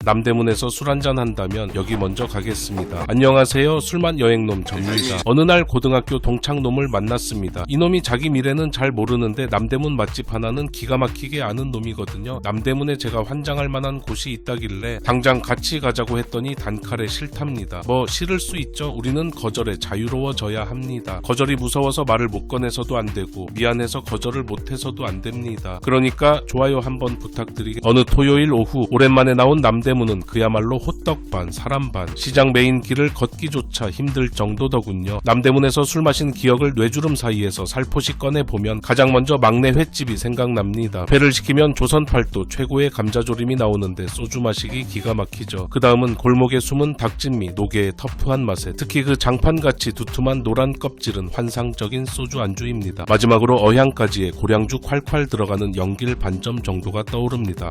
남대문에서 술 한잔 한다면 여기 먼저 가겠습니다. 안녕하세요. 술맛 여행놈 접니다. 어느 날 고등학교 동창놈을 만났습니다. 이놈이 자기 미래는 잘 모르는데 남대문 맛집 하나는 기가 막히게 아는 놈이거든요. 남대문에 제가 환장할 만한 곳이 있다길래 당장 같이 가자고 했더니 단칼에 싫답니다. 뭐 싫을 수 있죠. 우리는 거절에 자유로워져야 합니다. 거절이 무서워서 말을 못 꺼내서도 안 되고 미안해서 거절을 못해서도 안 됩니다. 그러니까 좋아요 한번 부탁드리겠습니다. 어느 토요일 오후 오랜만에 나온 남대문은 그야말로 호떡 반 사람 반, 시장 메인 길을 걷기조차 힘들 정도더군요. 남대문에서 술 마신 기억을 뇌주름 사이에서 살포시 꺼내보면 가장 먼저 막내 횟집이 생각납니다. 회를 시키면 조선팔도 최고의 감자조림이 나오는데 소주 마시기 기가 막히죠. 그 다음은 골목에 숨은 닭진미, 노게의 터프한 맛에 특히 그 장판같이 두툼한 노란 껍질은 환상적인 소주 안주입니다. 마지막으로 어향까지의 고량주 콸콸 들어가는 연길 반점 정도가 떠오릅니다.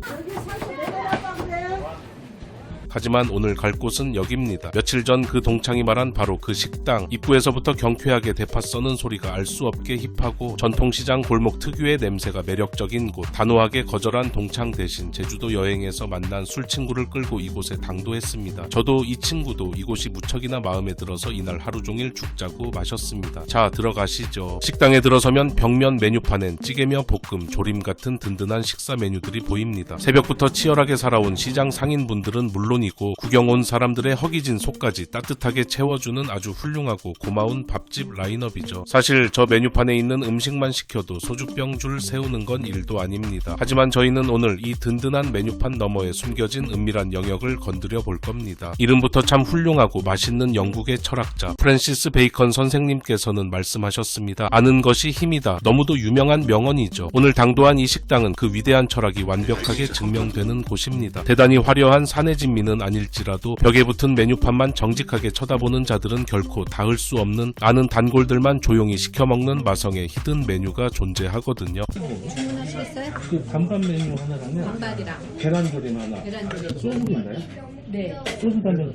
하지만 오늘 갈 곳은 여기입니다. 며칠 전 그 동창이 말한 바로 그 식당. 입구에서부터 경쾌하게 대파 써는 소리가 알 수 없게 힙하고 전통시장 골목 특유의 냄새가 매력적인 곳. 단호하게 거절한 동창 대신 제주도 여행에서 만난 술친구를 끌고 이곳에 당도했습니다. 저도 이 친구도 이곳이 무척이나 마음에 들어서 이날 하루 종일 죽자고 마셨습니다. 자, 들어가시죠. 식당에 들어서면 벽면 메뉴판엔 찌개며 볶음, 조림 같은 든든한 식사 메뉴들이 보입니다. 새벽부터 치열하게 살아온 시장 상인분들은 물론 이고 구경 온 사람들의 허기진 속까지 따뜻하게 채워주는 아주 훌륭하고 고마운 밥집 라인업이죠. 사실 저 메뉴판에 있는 음식만 시켜도 소주병 줄 세우는 건 일도 아닙니다. 하지만 저희는 오늘 이 든든한 메뉴판 너머에 숨겨진 은밀한 영역을 건드려 볼 겁니다. 이름부터 참 훌륭하고 맛있는 영국의 철학자 프랜시스 베이컨 선생님께서는 말씀하셨습니다. 아는 것이 힘이다. 너무도 유명한 명언이죠. 오늘 당도한 이 식당은 그 위대한 철학이 완벽하게 증명되는 곳입니다. 대단히 화려한 사내 진미는 아닐지라도 벽에 붙은 메뉴판만 정직하게 쳐다보는 자들은 결코 닿을 수 없는 아는 단골들만 조용히 시켜먹는 마성의 히든 메뉴가 존재하거든요. 주문하시겠어요? 그 반반 메뉴 하나랑요. 반반이랑 계란조림 하나. 계란조림. 소주인가요? 네. 소주 단면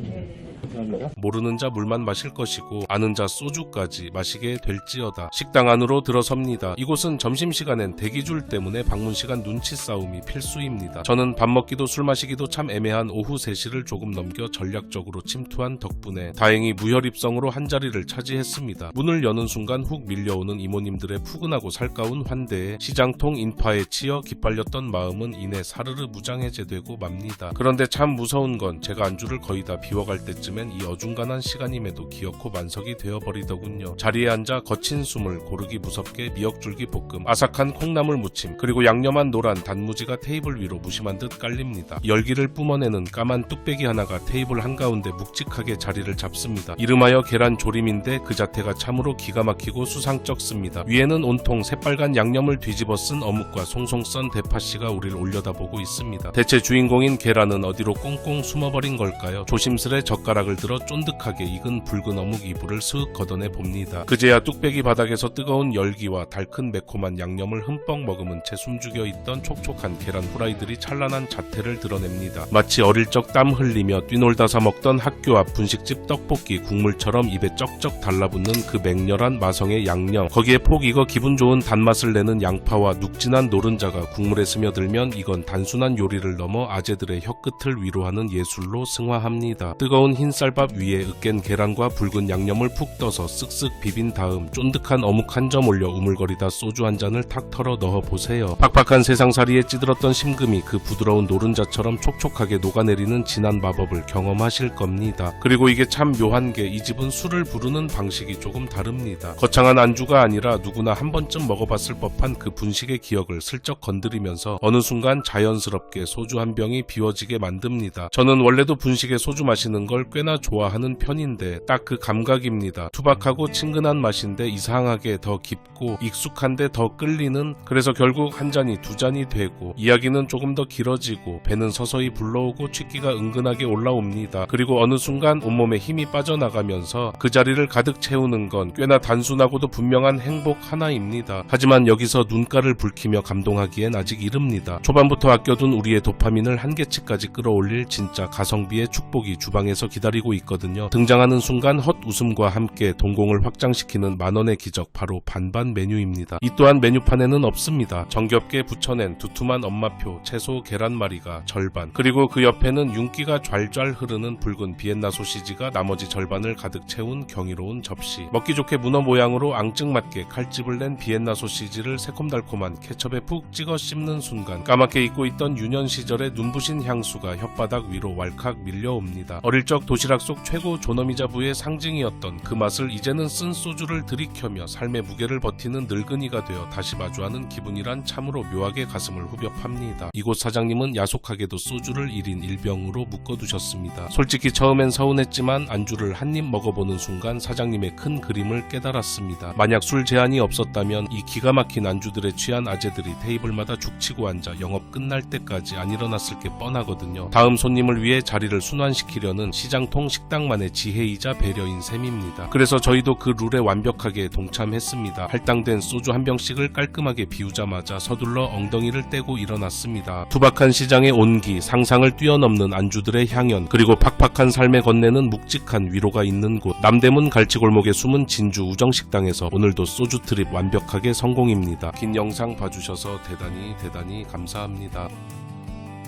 감사합니다. 모르는 자 물만 마실 것이고 아는 자 소주까지 마시게 될지어다. 식당 안으로 들어섭니다. 이곳은 점심시간엔 대기줄 때문에 방문시간 눈치 싸움이 필수입니다. 저는 밥 먹기도 술 마시기도 참 애매한 오후 3시를 조금 넘겨 전략적으로 침투한 덕분에 다행히 무혈입성으로 한자리를 차지했습니다. 문을 여는 순간 훅 밀려오는 이모님들의 푸근하고 살가운 환대에 시장통 인파에 치여 기빨렸던 마음은 이내 사르르 무장해제되고 맙니다. 그런데 참 무서운 건 제가 안주를 거의 다 비워갈 때쯤 이 어중간한 시간임에도 기어코 만석이 되어버리더군요. 자리에 앉아 거친 숨을 고르기 무섭게 미역줄기 볶음, 아삭한 콩나물 무침, 그리고 양념한 노란 단무지가 테이블 위로 무심한 듯 깔립니다. 열기를 뿜어내는 까만 뚝배기 하나가 테이블 한가운데 묵직하게 자리를 잡습니다. 이름하여 계란 조림인데 그 자태가 참으로 기가 막히고 수상쩍습니다. 위에는 온통 새빨간 양념을 뒤집어 쓴 어묵과 송송 썬 대파씨가 우릴 올려다보고 있습니다. 대체 주인공인 계란은 어디로 꽁꽁 숨어버린 걸까요? 조심스레 젓가락을 들어 쫀득하게 익은 붉은 어묵 이불을 슥 걷어내 봅니다. 그제야 뚝배기 바닥에서 뜨거운 열기와 달큰 매콤한 양념을 흠뻑 머금은 채 숨죽여 있던 촉촉한 계란 후라이들이 찬란한 자태를 드러냅니다. 마치 어릴 적 땀 흘리며 뛰놀다 사 먹던 학교 앞 분식집 떡볶이 국물처럼 입에 쩍쩍 달라붙는 그 맹렬한 마성의 양념, 거기에 폭 익어 기분 좋은 단맛을 내는 양파와 눅진한 노른자가 국물에 스며들면 이건 단순한 요리를 넘어 아재들의 혀끝을 위로하는 예술로 승화합니다. 뜨거운 흰쌀밥 위에 으깬 계란과 붉은 양념을 푹 떠서 쓱쓱 비빈 다음 쫀득한 어묵 한 점 올려 우물거리다 소주 한 잔을 탁 털어 넣어보세요. 팍팍한 세상살이에 찌들었던 심금이 그 부드러운 노른자처럼 촉촉하게 녹아내리는 진한 마법을 경험하실 겁니다. 그리고 이게 참 묘한 게 이 집은 술을 부르는 방식이 조금 다릅니다. 거창한 안주가 아니라 누구나 한 번쯤 먹어봤을 법한 그 분식의 기억을 슬쩍 건드리면서 어느 순간 자연스럽게 소주 한 병이 비워지게 만듭니다. 저는 원래도 분식에 소주 마시는 걸 꽤나 좋아하는 편인데 딱 그 감각입니다. 투박하고 친근한 맛인데 이상하게 더 깊고 익숙한데 더 끌리는, 그래서 결국 한 잔이 두 잔이 되고 이야기는 조금 더 길어지고 배는 서서히 불러오고 취기가 은근하게 올라옵니다. 그리고 어느 순간 온몸에 힘이 빠져나가면서 그 자리를 가득 채우는 건 꽤나 단순하고도 분명한 행복 하나입니다. 하지만 여기서 눈가를 붉히며 감동하기엔 아직 이릅니다. 초반부터 아껴둔 우리의 도파민을 한계치까지 끌어올릴 진짜 가성비의 축복이 주방에서 기다립니다. 기다리고 있거든요. 등장하는 순간 헛웃음과 함께 동공을 확장시키는 만원의 기적, 바로 반반 메뉴입니다. 이 또한 메뉴판에는 없습니다. 정겹게 붙여낸 두툼한 엄마표, 채소 계란말이가 절반, 그리고 그 옆에는 윤기가 좔좔 흐르는 붉은 비엔나 소시지가 나머지 절반을 가득 채운 경이로운 접시. 먹기 좋게 문어 모양으로 앙증맞게 칼집을 낸 비엔나 소시지를 새콤달콤한 케첩에 푹 찍어 씹는 순간 까맣게 잊고 있던 유년 시절의 눈부신 향수가 혓바닥 위로 왈칵 밀려옵니다. 어릴 적 도시락 속 최고 존엄이자 부의 상징이었던 그 맛을 이제는 쓴 소주를 들이켜며 삶의 무게를 버티는 늙은이가 되어 다시 마주하는 기분이란 참으로 묘하게 가슴을 후벼 팝니다. 이곳 사장님은 야속하게도 소주를 1인 1병으로 묶어두셨습니다. 솔직히 처음엔 서운했지만 안주를 한 입 먹어보는 순간 사장님의 큰 그림을 깨달았습니다. 만약 술 제한이 없었다면 이 기가 막힌 안주들에 취한 아재들이 테이블마다 죽치고 앉아 영업 끝날 때까지 안 일어났을 게 뻔하거든요. 다음 손님을 위해 자리를 순환시키려는 시장통 식당만의 지혜이자 배려인 셈입니다. 그래서 저희도 그 룰에 완벽하게 동참했습니다. 할당된 소주 한 병씩을 깔끔하게 비우자마자 서둘러 엉덩이를 떼고 일어났습니다. 투박한 시장의 온기, 상상을 뛰어넘는 안주들의 향연, 그리고 팍팍한 삶에 건네는 묵직한 위로가 있는 곳, 남대문 갈치골목에 숨은 진주 우정식당에서 오늘도 소주 트립 완벽하게 성공입니다. 긴 영상 봐주셔서 대단히 감사합니다.